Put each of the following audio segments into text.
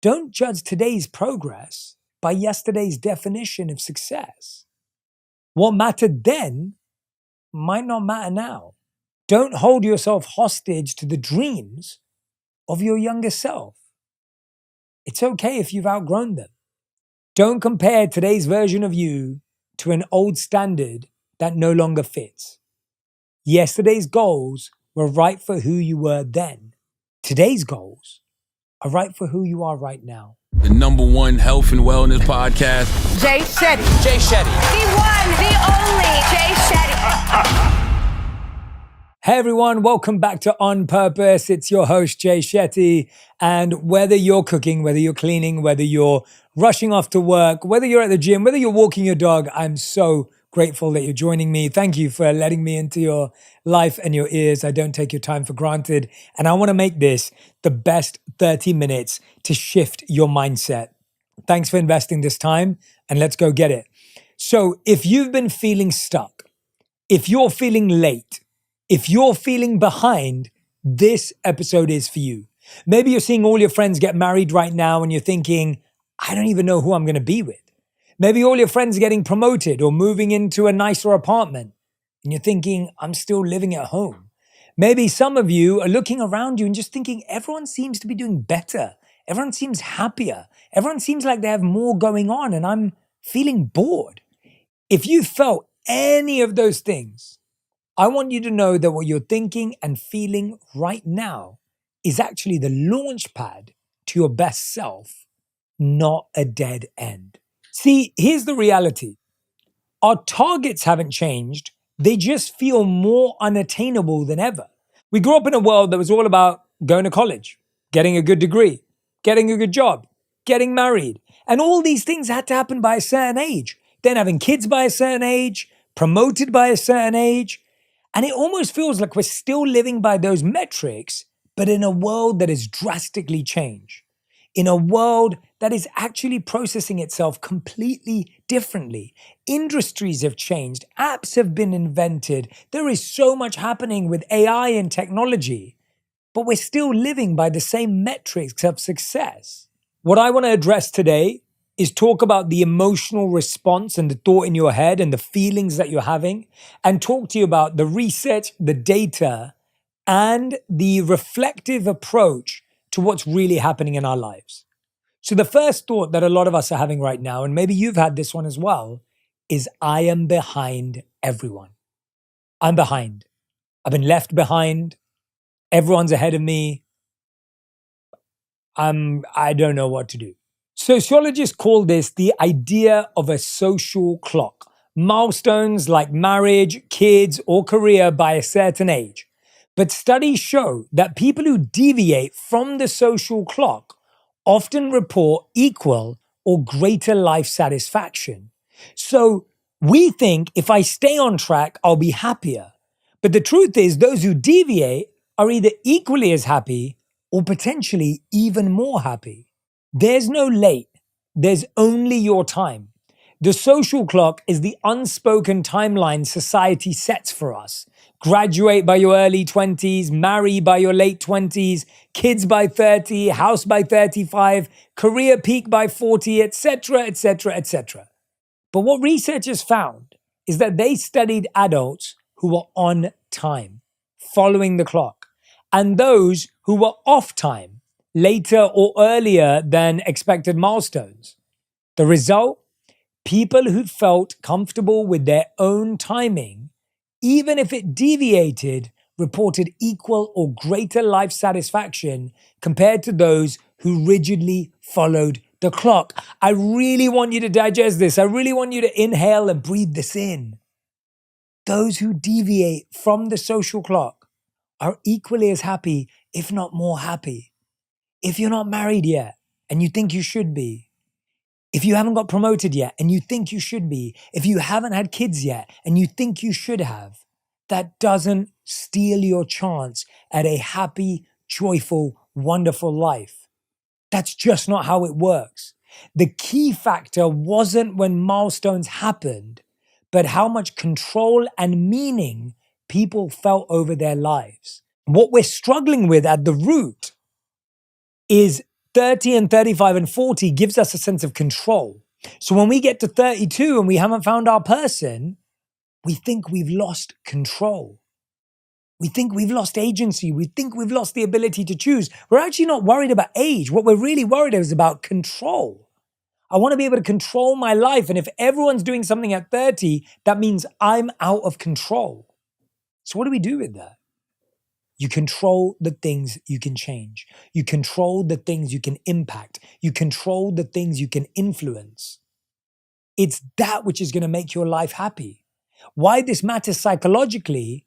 Don't judge today's progress by yesterday's definition of success. What mattered then might not matter now. Don't hold yourself hostage to the dreams of your younger self. It's okay if you've outgrown them. Don't compare today's version of you to an old standard that no longer fits. Yesterday's goals were right for who you were then. Today's goals are right for who you are right now. The #1 health and wellness podcast. Jay Shetty. Jay Shetty. The one, the only Jay Shetty. Hey everyone, welcome back to On Purpose. It's your host, Jay Shetty. And whether you're cooking, whether you're cleaning, whether you're rushing off to work, whether you're at the gym, whether you're walking your dog, I'm so grateful that you're joining me. Thank you for letting me into your life and your ears. I don't take your time for granted. And I want to make this the best 30 minutes to shift your mindset. Thanks for investing this time and let's go get it. So if you've been feeling stuck, if you're feeling late, if you're feeling behind, this episode is for you. Maybe you're seeing all your friends get married right now and you're thinking, I don't even know who I'm going to be with. Maybe all your friends are getting promoted or moving into a nicer apartment and you're thinking, I'm still living at home. Maybe some of you are looking around you and just thinking, everyone seems to be doing better. Everyone seems happier. Everyone seems like they have more going on and I'm feeling bored. If you felt any of those things, I want you to know that what you're thinking and feeling right now is actually the launch pad to your best self, not a dead end. See, here's the reality. Our targets haven't changed. They just feel more unattainable than ever. We grew up in a world that was all about going to college, getting a good degree, getting a good job, getting married. And all these things had to happen by a certain age. Then having kids by a certain age, promoted by a certain age. And it almost feels like we're still living by those metrics, but in a world that has drastically changed. In a world that is actually processing itself completely differently. Industries have changed. Apps have been invented. There is so much happening with AI and technology, but we're still living by the same metrics of success. What I want to address today is talk about the emotional response and the thought in your head and the feelings that you're having, and talk to you about the research, the data, and the reflective approach to what's really happening in our lives. So the first thought that a lot of us are having right now, and maybe you've had this one as well, is I am behind everyone. I'm behind. I've been left behind. Everyone's ahead of me. I don't know what to do. Sociologists call this the idea of a social clock. Milestones like marriage, kids, or career by a certain age. But studies show that people who deviate from the social clock often report equal or greater life satisfaction. So we think if I stay on track, I'll be happier. But the truth is those who deviate are either equally as happy or potentially even more happy. There's no late. There's only your time. The social clock is the unspoken timeline society sets for us. Graduate by your early 20s, marry by your late 20s, kids by 30, house by 35, career peak by 40, etc., etc., etc. But what researchers found is that they studied adults who were on time, following the clock, and those who were off time, later or earlier than expected milestones. The result? People who felt comfortable with their own timing, even if it deviated, reported equal or greater life satisfaction compared to those who rigidly followed the clock. I really want you to digest this. I really want you to inhale and breathe this in. Those who deviate from the social clock are equally as happy, if not more happy. If you're not married yet and you think you should be, if you haven't got promoted yet and you think you should be, if you haven't had kids yet and you think you should have, that doesn't steal your chance at a happy, joyful, wonderful life. That's just not how it works. The key factor wasn't when milestones happened, but how much control and meaning people felt over their lives. What we're struggling with at the root is 30 and 35 and 40 gives us a sense of control. So when we get to 32 and we haven't found our person, we think we've lost control. We think we've lost agency. We think we've lost the ability to choose. We're actually not worried about age. What we're really worried about is about control. I want to be able to control my life. And if everyone's doing something at 30, that means I'm out of control. So what do we do with that? You control the things you can change. You control the things you can impact. You control the things you can influence. It's that which is going to make your life happy. Why this matters psychologically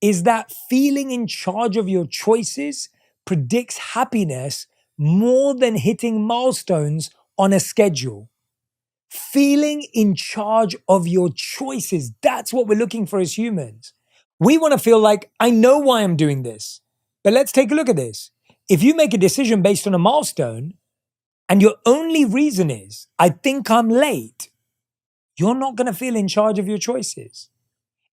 is that feeling in charge of your choices predicts happiness more than hitting milestones on a schedule. Feeling in charge of your choices, that's what we're looking for as humans. We want to feel like, I know why I'm doing this. But let's take a look at this. If you make a decision based on a milestone, and your only reason is, I think I'm late, you're not going to feel in charge of your choices.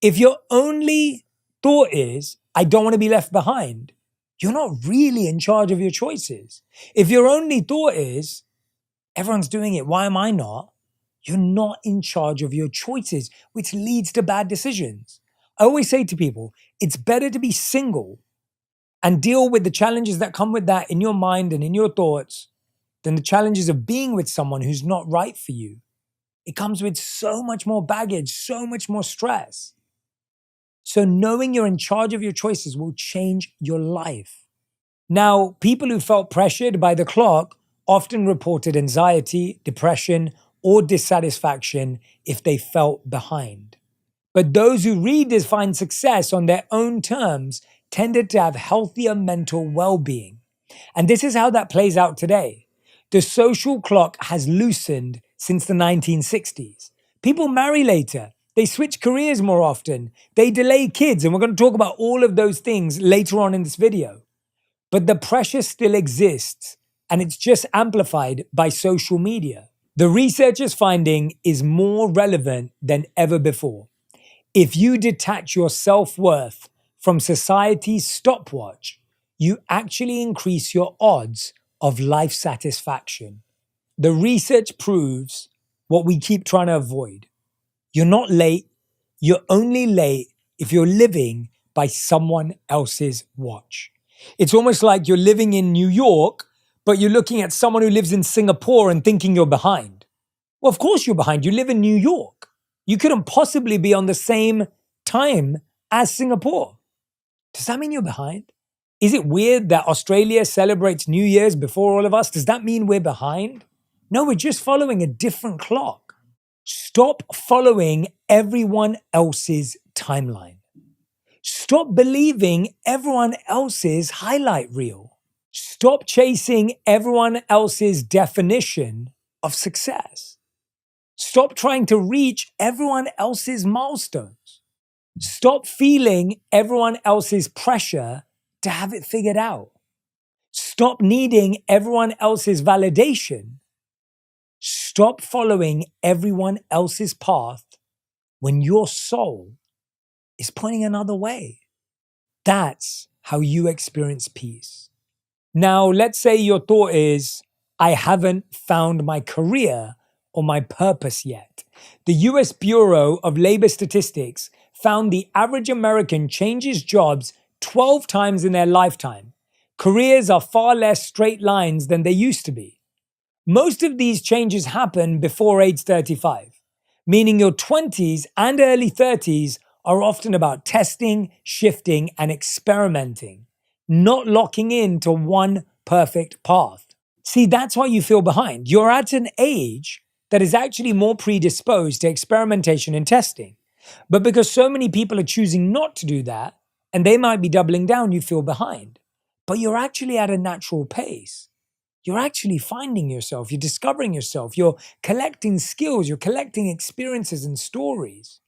If your only thought is, I don't want to be left behind, you're not really in charge of your choices. If your only thought is, everyone's doing it, why am I not? You're not in charge of your choices, which leads to bad decisions. I always say to people, it's better to be single and deal with the challenges that come with that in your mind and in your thoughts than the challenges of being with someone who's not right for you. It comes with so much more baggage, so much more stress. So knowing you're in charge of your choices will change your life. Now, people who felt pressured by the clock often reported anxiety, depression, or dissatisfaction if they felt behind. But those who redefined success on their own terms tended to have healthier mental well-being. And this is how that plays out today. The social clock has loosened since the 1960s. People marry later. They switch careers more often. They delay kids. And we're going to talk about all of those things later on in this video. But the pressure still exists, and it's just amplified by social media. The researchers' finding is more relevant than ever before. If you detach your self-worth from society's stopwatch, you actually increase your odds of life satisfaction. The research proves what we keep trying to avoid. You're not late. You're only late if you're living by someone else's watch. It's almost like you're living in New York, but you're looking at someone who lives in Singapore and thinking you're behind. Well, of course you're behind. You live in New York. You couldn't possibly be on the same time as Singapore. Does that mean you're behind? Is it weird that Australia celebrates New Year's before all of us? Does that mean we're behind? No, we're just following a different clock. Stop following everyone else's timeline. Stop believing everyone else's highlight reel. Stop chasing everyone else's definition of success. Stop trying to reach everyone else's milestones. Stop feeling everyone else's pressure to have it figured out. Stop needing everyone else's validation. Stop following everyone else's path when your soul is pointing another way. That's how you experience peace. Now, let's say your thought is, I haven't found my career or my purpose yet. The US Bureau of Labor Statistics found the average American changes jobs 12 times in their lifetime. Careers are far less straight lines than they used to be. Most of these changes happen before age 35, meaning your 20s and early 30s are often about testing, shifting, and experimenting, not locking in to one perfect path. See, that's why you feel behind. You're at an age that is actually more predisposed to experimentation and testing. But because so many people are choosing not to do that, and they might be doubling down, you feel behind. But you're actually at a natural pace. You're actually finding yourself, you're discovering yourself, you're collecting skills, you're collecting experiences and stories.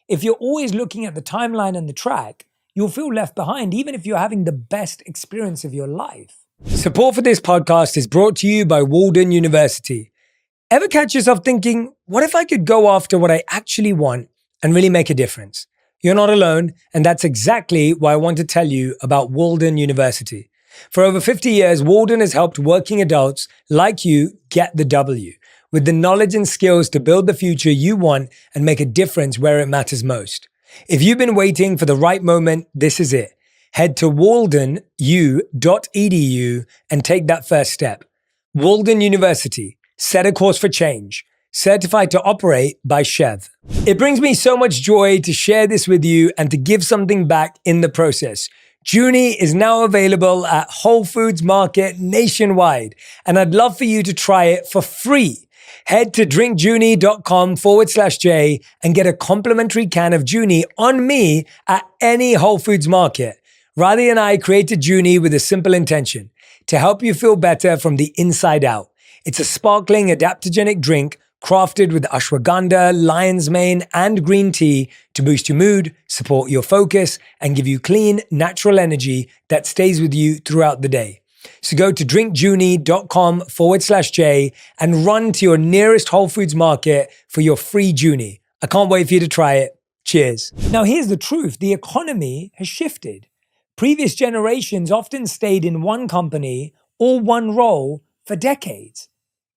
If you're always looking at the timeline and the track, you'll feel left behind even if you're having the best experience of your life. Support for this podcast is brought to you by Walden University. Ever catch yourself thinking, what if I could go after what I actually want and really make a difference? You're not alone, and that's exactly why I want to tell you about Walden University. For over 50 years, Walden has helped working adults like you get the W, with the knowledge and skills to build the future you want and make a difference where it matters most. If you've been waiting for the right moment, this is it. Head to waldenu.edu and take that first step. Walden University, set a course for change. Certified to operate by Chev. It brings me so much joy to share this with you and to give something back in the process. Junie is now available at Whole Foods Market nationwide, and I'd love for you to try it for free. Head to drinkjunie.com/J and get a complimentary can of Junie on me at any Whole Foods Market. Radhi and I created Junie with a simple intention, to help you feel better from the inside out. It's a sparkling adaptogenic drink crafted with ashwagandha, lion's mane, and green tea to boost your mood, support your focus, and give you clean, natural energy that stays with you throughout the day. So go to drinkjunie.com/J and run to your nearest Whole Foods Market for your free Junie. I can't wait for you to try it. Cheers. Now here's the truth. The economy has shifted. Previous generations often stayed in one company or one role for decades.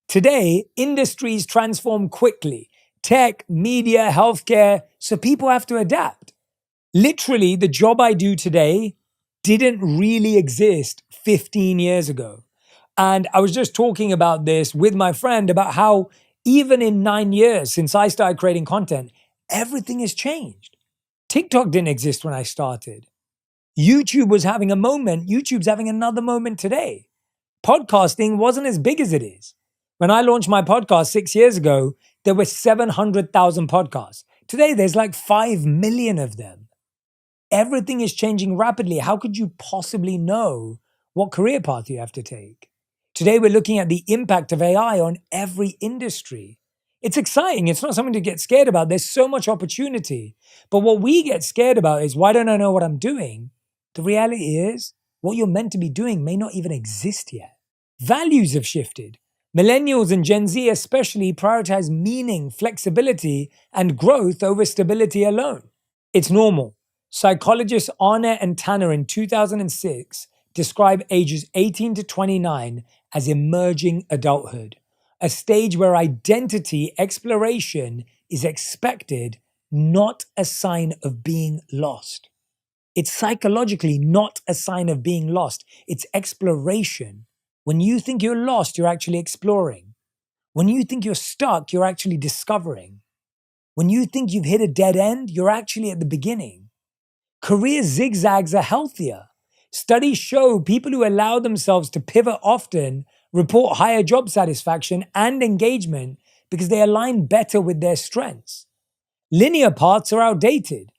Today, industries transform quickly. Tech, media, healthcare, so people have to adapt. Literally, the job I do today didn't really exist 15 years ago. And I was just talking about this with my friend about how even in 9 years since I started creating content, everything has changed. TikTok didn't exist when I started. YouTube was having a moment. YouTube's having another moment today. Podcasting wasn't as big as it is. When I launched my podcast 6 years ago, there were 700,000 podcasts. Today, there's like 5 million of them. Everything is changing rapidly. How could you possibly know what career path you have to take? Today, we're looking at the impact of AI on every industry. It's exciting. It's not something to get scared about. There's so much opportunity. But what we get scared about is, why don't I know what I'm doing? The reality is, what you're meant to be doing may not even exist yet. Values have shifted. Millennials and Gen Z especially prioritize meaning, flexibility, and growth over stability alone. It's normal. Psychologists Arnett and Tanner in 2006 describe ages 18 to 29 as emerging adulthood, a stage where identity exploration is expected, not a sign of being lost. It's psychologically not a sign of being lost. It's exploration. When you think you're lost, you're actually exploring. When you think you're stuck, you're actually discovering. When you think you've hit a dead end, you're actually at the beginning. Career zigzags are healthier. Studies show people who allow themselves to pivot often report higher job satisfaction and engagement because they align better with their strengths. Linear paths are outdated.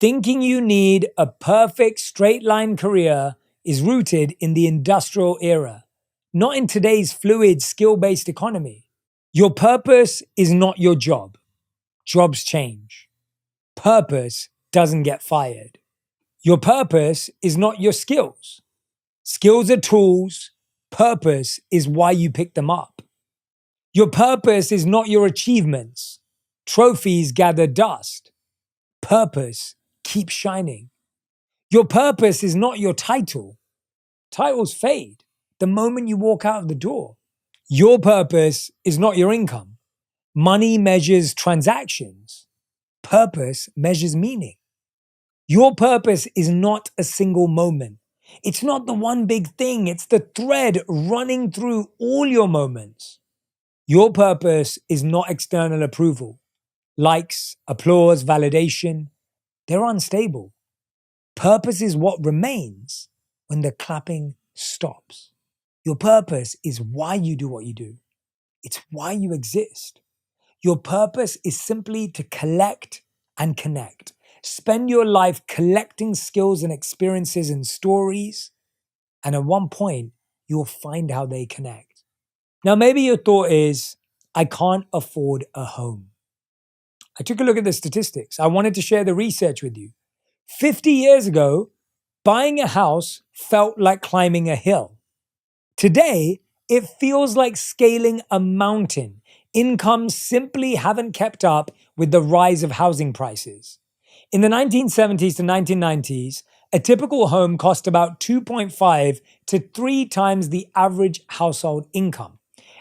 Thinking you need a perfect straight line career is rooted in the industrial era, not in today's fluid, skill-based economy. Your purpose is not your job. Jobs change. Purpose doesn't get fired. Your purpose is not your skills. Skills are tools. Purpose is why you pick them up. Your purpose is not your achievements. Trophies gather dust. Purpose keeps shining. Your purpose is not your title. Titles fade the moment you walk out of the door. Your purpose is not your income. Money measures transactions. Purpose measures meaning. Your purpose is not a single moment. It's not the one big thing. It's the thread running through all your moments. Your purpose is not external approval. Likes, applause, validation, they're unstable. Purpose is what remains when the clapping stops. Your purpose is why you do what you do. It's why you exist. Your purpose is simply to collect and connect. Spend your life collecting skills and experiences and stories, and at one point, you'll find how they connect. Now, maybe your thought is, I can't afford a home. I took a look at the statistics. I wanted to share the research with you. 50 years ago, buying a house felt like climbing a hill. Today, it feels like scaling a mountain. Incomes simply haven't kept up with the rise of housing prices. In the 1970s to 1990s, A typical home cost about 2.5 to 3 times the average household income.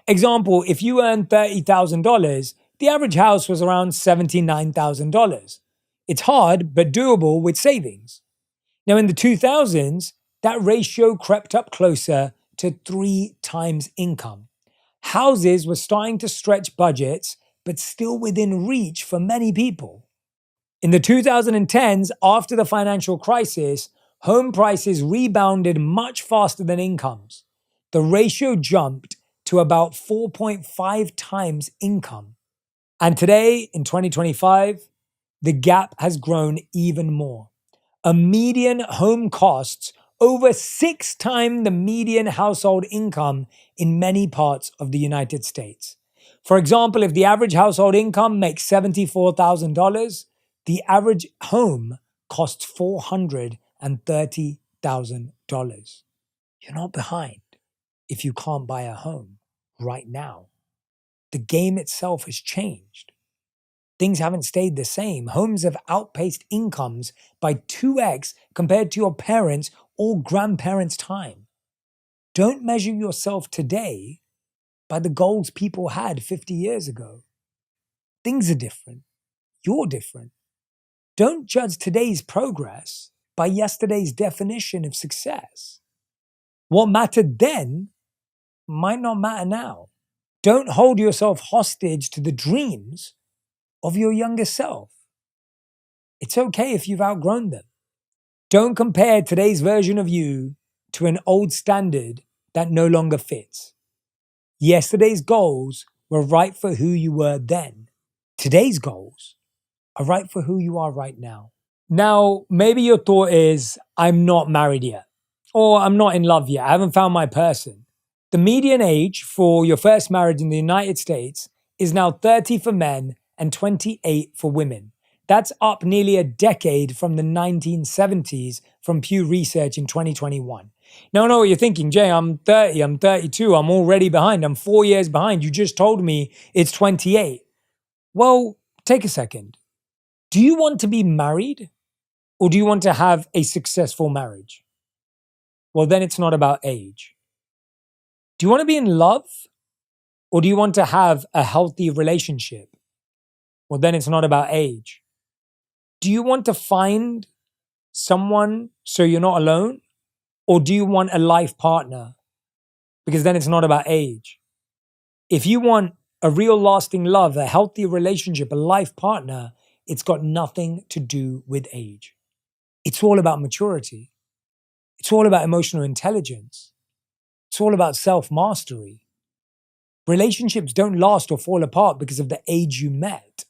Example, if you earn $30,000, the average house was around $79,000. It's hard, but doable with savings. Now, in the 2000s, that ratio crept up closer to 3 times income. Houses were starting to stretch budgets, but still within reach for many people. In the 2010s, after the financial crisis, home prices rebounded much faster than incomes. The ratio jumped to about 4.5 times income. And today, in 2025, the gap has grown even more. A median home costs over 6 times the median household income in many parts of the United States. For example, if the average household income makes $74,000, the average home costs $430,000. You're not behind if you can't buy a home right now. The game itself has changed. Things haven't stayed the same. Homes have outpaced incomes by 2x compared to your parents' or grandparents' time. Don't measure yourself today by the goals people had 50 years ago. Things are different. You're different. Don't judge today's progress by yesterday's definition of success. What mattered then might not matter now. Don't hold yourself hostage to the dreams of your younger self. It's okay if you've outgrown them. Don't compare today's version of you to an old standard that no longer fits. Yesterday's goals were right for who you were then. Today's goals are right for who you are right now. Now, maybe your thought is, I'm not married yet, or I'm not in love yet. I haven't found my person. The median age for your first marriage in the United States is now 30 for men and 28 for women. That's up nearly a decade from the 1970s from Pew Research in 2021. Now, I know what you're thinking, Jay, I'm 30, I'm 32, I'm already behind, I'm 4 years behind. You just told me it's 28. Well, take a second. Do you want to be married or do you want to have a successful marriage? Well, then it's not about age. Do you want to be in love or do you want to have a healthy relationship? Well, then it's not about age. Do you want to find someone so you're not alone? Or do you want a life partner? Because then it's not about age. If you want a real lasting love, a healthy relationship, a life partner, it's got nothing to do with age. It's all about maturity. It's all about emotional intelligence. It's all about self-mastery. Relationships don't last or fall apart because of the age you met.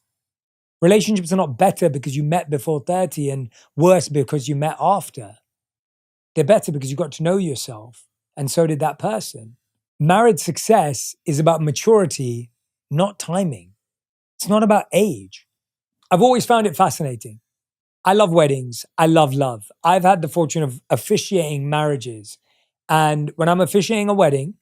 Relationships are not better because you met before 30 and worse because you met after. They're better because you got to know yourself, and so did that person. Marriage success is about maturity, not timing. It's not about age. I've always found it fascinating. I love weddings. I love love. I've had the fortune of officiating marriages. And when I'm officiating a wedding,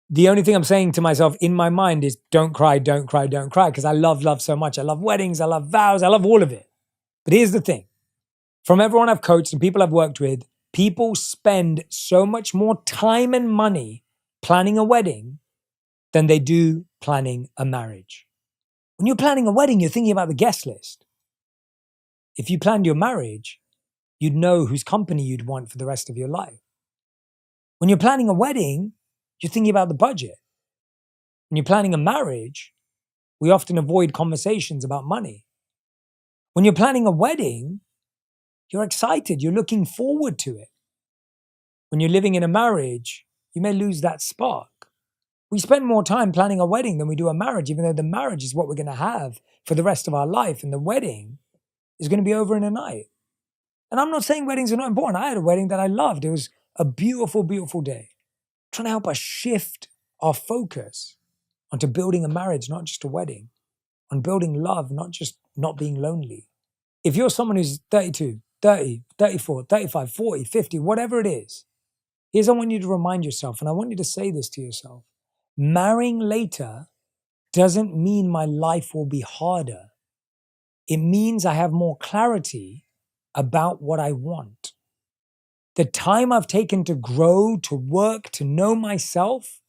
the only thing I'm saying to myself in my mind is don't cry, don't cry, don't cry, because I love love so much. I love weddings, I love vows, I love all of it. But here's the thing. From everyone I've coached and people I've worked with, people spend so much more time and money planning a wedding than they do planning a marriage. When you're planning a wedding, you're thinking about the guest list. If you planned your marriage, you'd know whose company you'd want for the rest of your life. When you're planning a wedding, you're thinking about the budget. When you're planning a marriage, we often avoid conversations about money. When you're planning a wedding, you're excited, you're looking forward to it. When you're living in a marriage, you may lose that spark. We spend more time planning a wedding than we do a marriage, even though the marriage is what we're going to have for the rest of our life, and the wedding is going to be over in a night. And I'm not saying weddings are not important. I had a wedding that I loved. It was a beautiful, beautiful day. I'm trying to help us shift our focus onto building a marriage, not just a wedding, on building love, not just not being lonely. If you're someone who's 32, 30, 34, 35, 40, 50, whatever it is, here's what I want you to remind yourself, and I want you to say this to yourself. Marrying later doesn't mean my life will be harder. It means I have more clarity about what I want. The time I've taken to grow, to work, to know myself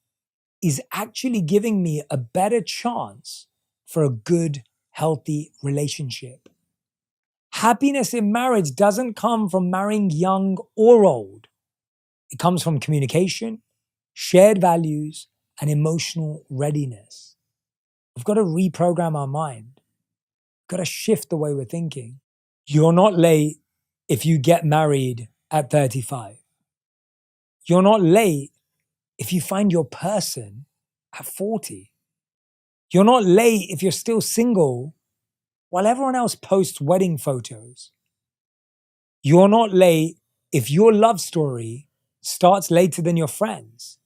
is actually giving me a better chance for a good, healthy relationship. Happiness in marriage doesn't come from marrying young or old. It comes from communication, shared values, and emotional readiness. We've got to reprogram our mind. We've got to shift the way we're thinking. You're not late if you get married at 35. You're not late if you find your person at 40. You're not late if you're still single while everyone else posts wedding photos. You're not late if your love story starts later than your friends.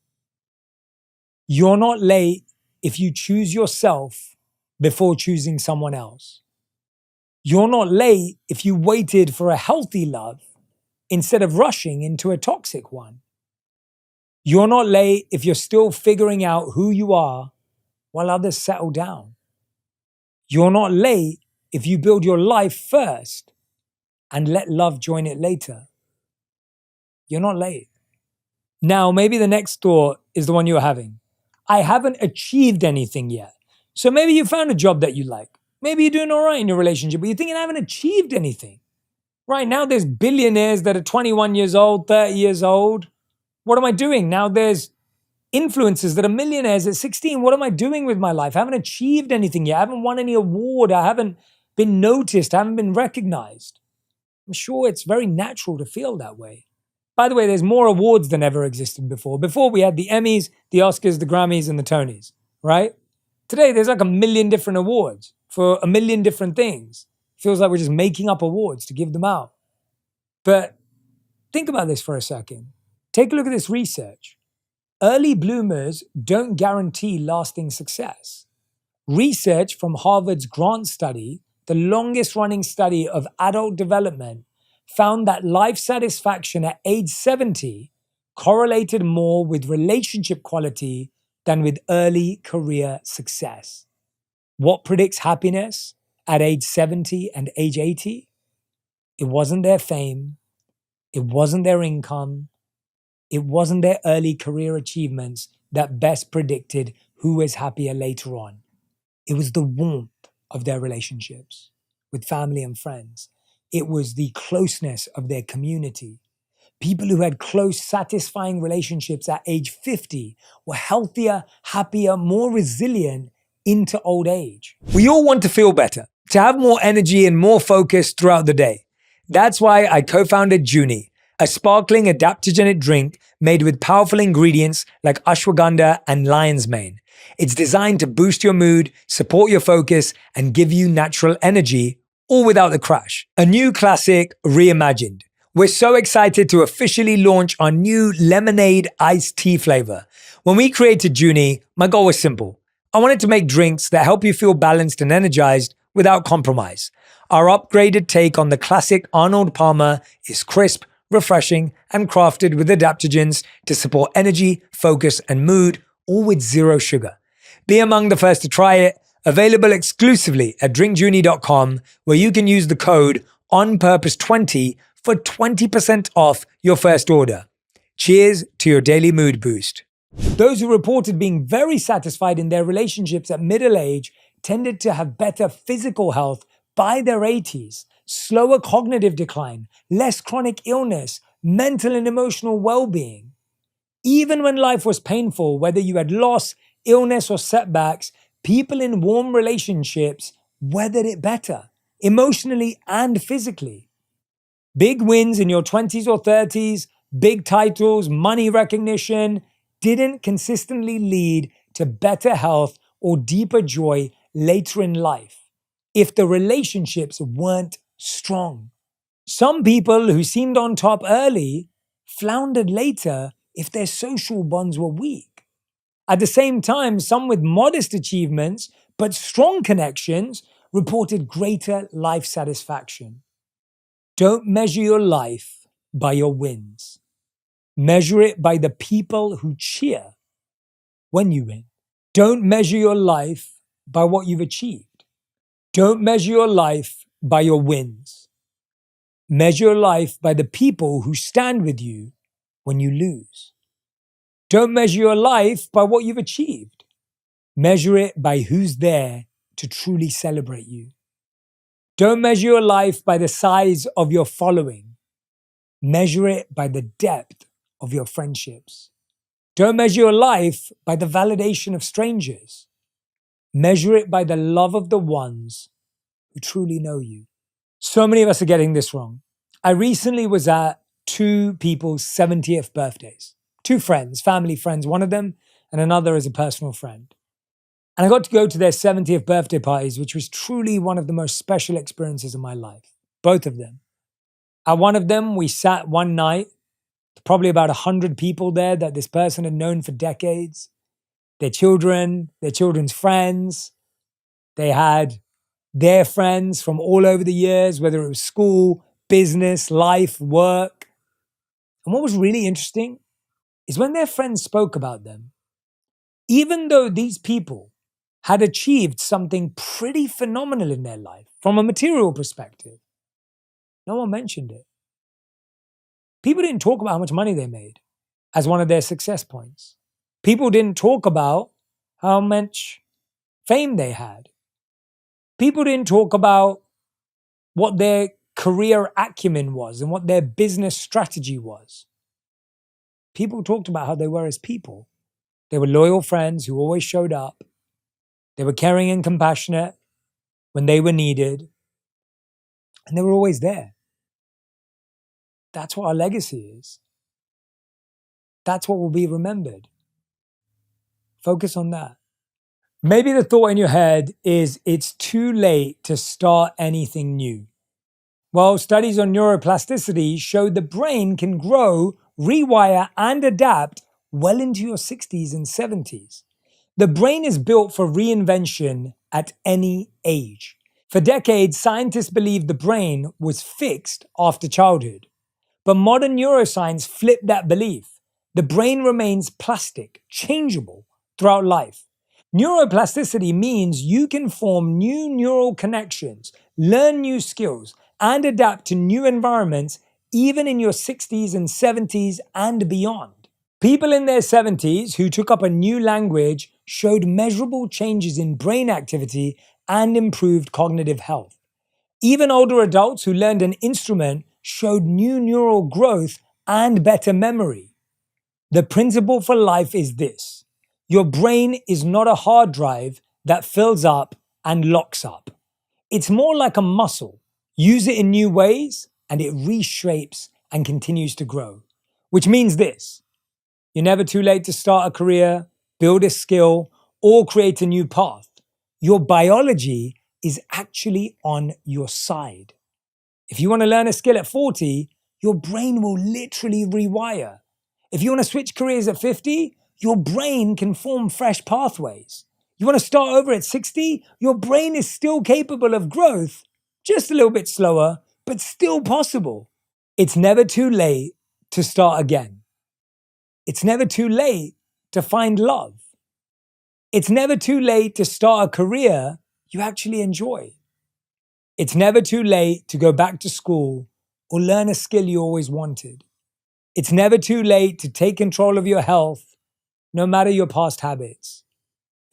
You're not late if you choose yourself before choosing someone else. You're not late if you waited for a healthy love instead of rushing into a toxic one. You're not late if you're still figuring out who you are while others settle down. You're not late if you build your life first and let love join it later. You're not late. Now, maybe the next thought is the one you're having. I haven't achieved anything yet. So maybe you found a job that you like. Maybe you're doing all right in your relationship, but you're thinking I haven't achieved anything. Right now, there's billionaires that are 21 years old, 30 years old. What am I doing? Now there's influencers that are millionaires at 16. What am I doing with my life? I haven't achieved anything yet. I haven't won any award. I haven't been noticed. I haven't been recognized. I'm sure it's very natural to feel that way. By the way, there's more awards than ever existed before. Before we had the Emmys, the Oscars, the Grammys, and the Tonys, right? Today, there's like a million different awards for a million different things. Feels like we're just making up awards to give them out. But think about this for a second. Take a look at this research. Early bloomers don't guarantee lasting success. Research from Harvard's Grant Study, the longest running study of adult development, found that life satisfaction at age 70 correlated more with relationship quality than with early career success. What predicts happiness at age 70 and age 80? It wasn't their fame. It wasn't their income. It wasn't their early career achievements that best predicted who is happier later on. It was the warmth of their relationships with family and friends. It was the closeness of their community. People who had close, satisfying relationships at age 50 were healthier, happier, more resilient into old age. We all want to feel better, to have more energy and more focus throughout the day. That's why I co-founded Junie, a sparkling adaptogenic drink made with powerful ingredients like ashwagandha and lion's mane. It's designed to boost your mood, support your focus, and give you natural energy, all without the crash. A new classic reimagined. We're so excited to officially launch our new lemonade iced tea flavor. When we created Junie, my goal was simple. I wanted to make drinks that help you feel balanced and energized without compromise. Our upgraded take on the classic Arnold Palmer is crisp, refreshing, and crafted with adaptogens to support energy, focus, and mood, all with zero sugar. Be among the first to try it. Available exclusively at drinkjunie.com, where you can use the code ONPURPOSE20 for 20% off your first order. Cheers to your daily mood boost. Those who reported being very satisfied in their relationships at middle age tended to have better physical health by their 80s, slower cognitive decline, less chronic illness, mental and emotional well-being. Even when life was painful, whether you had loss, illness, or setbacks, people in warm relationships weathered it better, emotionally and physically. Big wins in your 20s or 30s, big titles, money recognition, didn't consistently lead to better health or deeper joy later in life if the relationships weren't strong. Some people who seemed on top early floundered later if their social bonds were weak. At the same time, some with modest achievements but strong connections reported greater life satisfaction. Don't measure your life by your wins. Measure it by the people who cheer when you win. Don't measure your life by what you've achieved. Don't measure your life by your wins. Measure your life by the people who stand with you when you lose. Don't measure your life by what you've achieved. Measure it by who's there to truly celebrate you. Don't measure your life by the size of your following. Measure it by the depth of your friendships. Don't measure your life by the validation of strangers. Measure it by the love of the ones who truly know you. So many of us are getting this wrong. I recently was at two people's 70th birthdays. Two friends, family friends, one of them, and another is a personal friend. And I got to go to their 70th birthday parties, which was truly one of the most special experiences of my life. Both of them. At one of them, we sat one night, probably about 100 people there that this person had known for decades. Their children, their children's friends. They had their friends from all over the years, whether it was school, business, life, work. And what was really interesting is when their friends spoke about them, even though these people had achieved something pretty phenomenal in their life from a material perspective, no one mentioned it. People didn't talk about how much money they made as one of their success points. People didn't talk about how much fame they had. People didn't talk about what their career acumen was and what their business strategy was. People talked about how they were as people. They were loyal friends who always showed up. They were caring and compassionate when they were needed. And they were always there. That's what our legacy is. That's what will be remembered. Focus on that. Maybe the thought in your head is it's too late to start anything new. Well, studies on neuroplasticity show the brain can grow, rewire, and adapt well into your 60s and 70s. The brain is built for reinvention at any age. For decades, scientists believed the brain was fixed after childhood. But modern neuroscience flipped that belief. The brain remains plastic, changeable throughout life. Neuroplasticity means you can form new neural connections, learn new skills, and adapt to new environments even in your 60s and 70s and beyond. People in their 70s who took up a new language showed measurable changes in brain activity and improved cognitive health. Even older adults who learned an instrument showed new neural growth and better memory. The principle for life is this: your brain is not a hard drive that fills up and locks up. It's more like a muscle. Use it in new ways and it reshapes and continues to grow. Which means this: you're never too late to start a career, build a skill, or create a new path. Your biology is actually on your side. If you want to learn a skill at 40, your brain will literally rewire. If you want to switch careers at 50, your brain can form fresh pathways. You want to start over at 60, your brain is still capable of growth, just a little bit slower, but still possible. It's never too late to start again. It's never too late to find love. It's never too late to start a career you actually enjoy. It's never too late to go back to school or learn a skill you always wanted. It's never too late to take control of your health, no matter your past habits.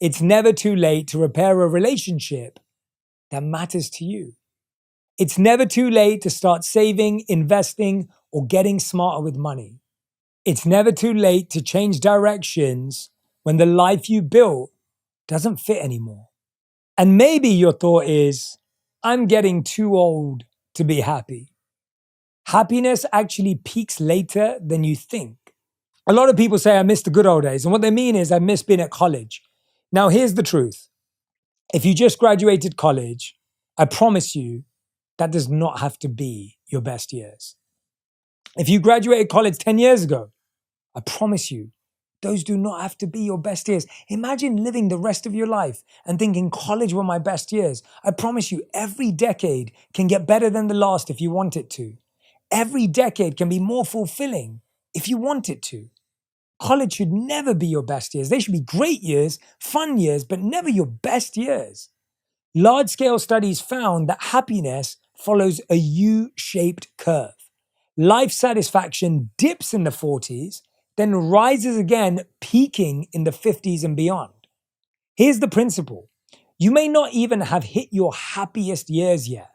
It's never too late to repair a relationship that matters to you. It's never too late to start saving, investing, or getting smarter with money. It's never too late to change directions when the life you built doesn't fit anymore. And maybe your thought is, I'm getting too old to be happy. Happiness actually peaks later than you think. A lot of people say, I miss the good old days. And what they mean is, I miss being at college. Now, here's the truth. If you just graduated college, I promise you, that does not have to be your best years. If you graduated college 10 years ago, I promise you, those do not have to be your best years. Imagine living the rest of your life and thinking college were my best years. I promise you, every decade can get better than the last if you want it to. Every decade can be more fulfilling if you want it to. College should never be your best years. They should be great years, fun years, but never your best years. Large-scale studies found that happiness follows a U-shaped curve. Life satisfaction dips in the 40s, then rises again, peaking in the 50s and beyond. Here's the principle. You may not even have hit your happiest years yet.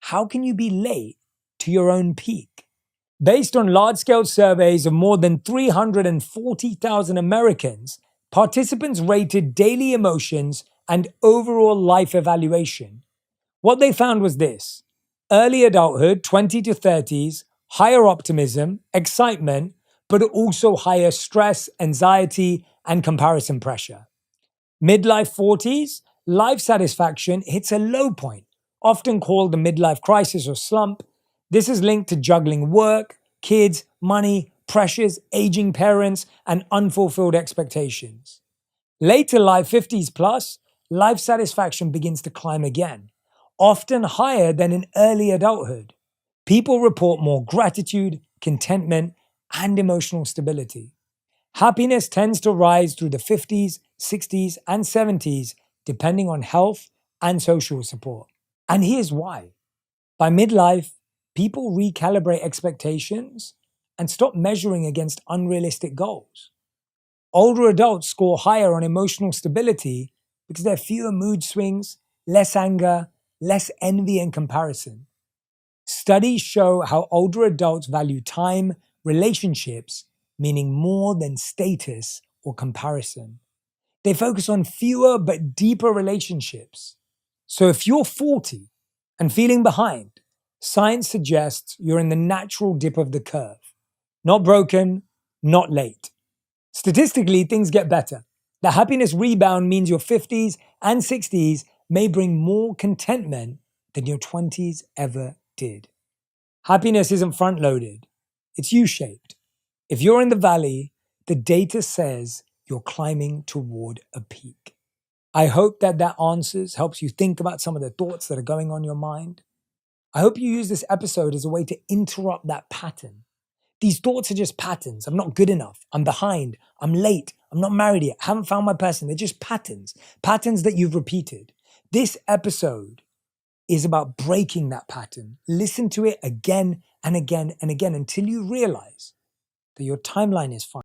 How can you be late to your own peak? Based on large-scale surveys of more than 340,000 Americans, participants rated daily emotions and overall life evaluation. What they found was this: early adulthood, 20 to 30s, higher optimism, excitement, but also higher stress, anxiety, and comparison pressure. Midlife 40s, life satisfaction hits a low point, often called the midlife crisis or slump. This is linked to juggling work, kids, money, pressures, aging parents, and unfulfilled expectations. Later life 50s plus, life satisfaction begins to climb again, often higher than in early adulthood. People report more gratitude, contentment, and emotional stability. Happiness tends to rise through the 50s, 60s, and 70s, depending on health and social support. And here's why. By midlife, people recalibrate expectations and stop measuring against unrealistic goals. Older adults score higher on emotional stability because there are fewer mood swings, less anger, less envy and comparison. Studies show how older adults value time, relationships, meaning more than status or comparison. They focus on fewer but deeper relationships. So if you're 40 and feeling behind, science suggests you're in the natural dip of the curve. Not broken, not late. Statistically, things get better. The happiness rebound means your 50s and 60s may bring more contentment than your 20s ever did. Happiness isn't front-loaded. It's U-shaped. If you're in the valley, the data says you're climbing toward a peak. I hope that answers helps you think about some of the thoughts that are going on in your mind. I hope you use this episode as a way to interrupt that pattern. These thoughts are just patterns. I'm not good enough. I'm behind. I'm late. I'm not married yet. I haven't found my person. They're just patterns. Patterns that you've repeated. This episode is about breaking that pattern. Listen to it again and again and again until you realize that your timeline is fine.